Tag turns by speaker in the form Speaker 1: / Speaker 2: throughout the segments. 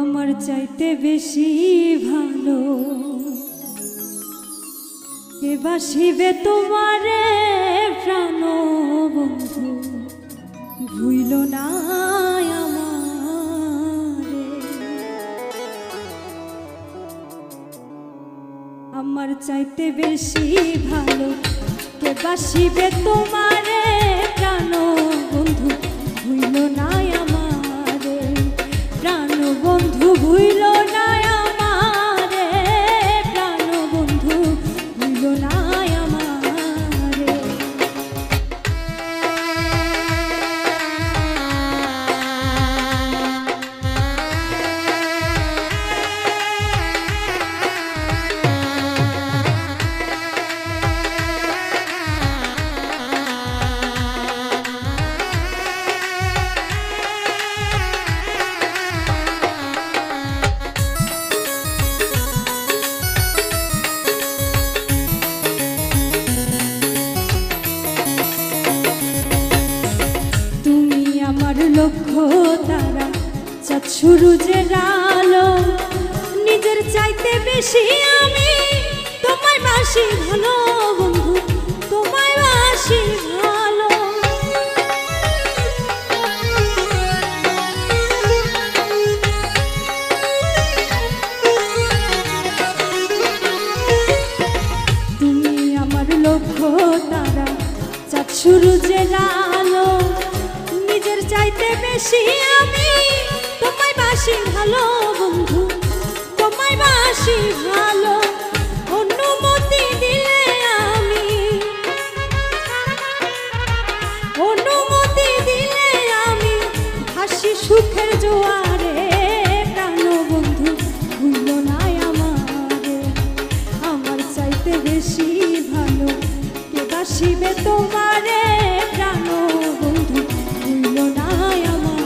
Speaker 1: আমার চাইতে বেশি ভালো কে বাসিবে তোমারে প্রাণ বন্ধু ভুইল না আমারে। আমার চাইতে বেশি ভালো কে বাসিবে তোমারে প্রাণ বন্ধু ভুইল না আমারে। প্রাণ বন্ধু ভুইল না আমারে, প্রাণ বন্ধু ভুইল না আমারে। লক্ষ্য তারা চাঁদ সূরজের আলো, নিজের চাইতে বেশি আমি তোমায় বাসি ভালো বন্ধু, তোমায় বাসি ভালো। তুমি আমার লক্ষ্য তারা চাঁদ সূরজের আলো, নিজের চাইতে বেশি আমি তোমায় বাসি ভালো বন্ধু, তোমায় বাসি ভালো। অনুমতি দিলে আমি, অনুমতি দিলে আমি হাসি সুখের জোয়ারে। প্রাণ বন্ধু ভুইল না আমারে, আমার চাইতে বেশি ভালো কে বাসিবে তোমারে প্রাণ বন্ধু ভুইল না আমারে।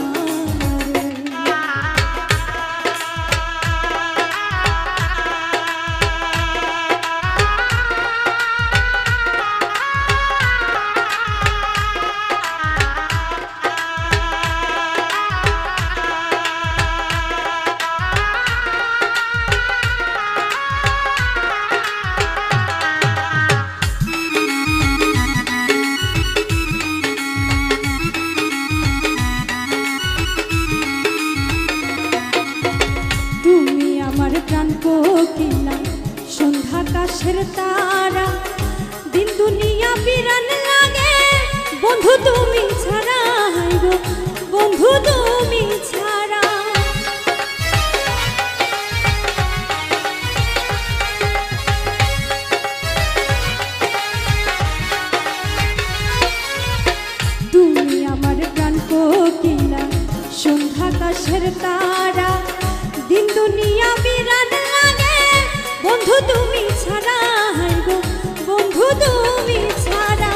Speaker 1: প্রাণ কোকিলা সন্ধ্যা আকাশের তারা, দিন দুনিয়া বিরান লাগে বন্ধু তুমি ছাড়া, গো বন্ধু তুমি ছাড়া। তুমি আমার প্রাণ কোকিলা সন্ধ্যা আকাশের তারা, দিন দুনিয়া বিরান লাগে বন্ধু তুমি ছাড়া, গো বন্ধু তুমি ছাড়া।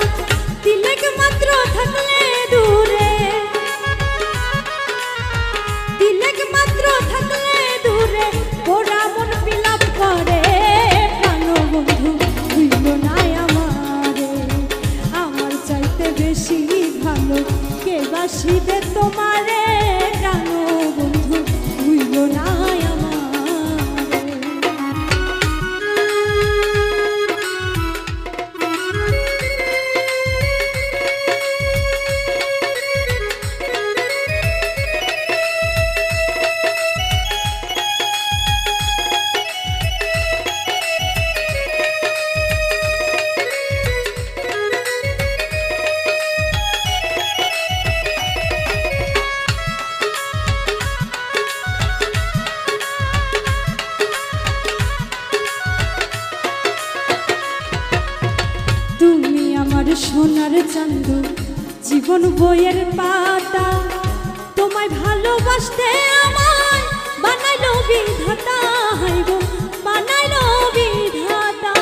Speaker 1: তিলেক মাত্র থাকলে দূরে, তিলেক মাত্র থাকলে দূরে ওরা মন বিলাপ করে। প্রাণ বন্ধু ভুইল না আমারে, আমার চাইতে বেশি ভালো কে বাসিবে তোমারে প্রাণ বন্ধু ভুইল না আমারে। তুমি আমার সোনার চান্দু জীবন বইয়ের পাতা, তোমায় ভালোবাসতে আমায় বানাইলো বিধাতা, গো বানাইলো বিধাতা।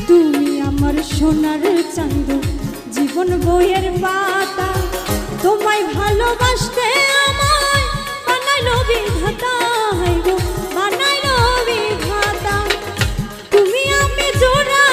Speaker 1: তুমি আমার সোনার চান্দু জীবন বইয়ের পাতা, তোমায় ভালোবাসতে আমায় বানাইলো বিধাতা, গো বানাইলো বিধাতা। তুমি আমি জোড়া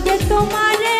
Speaker 1: যে তোমারে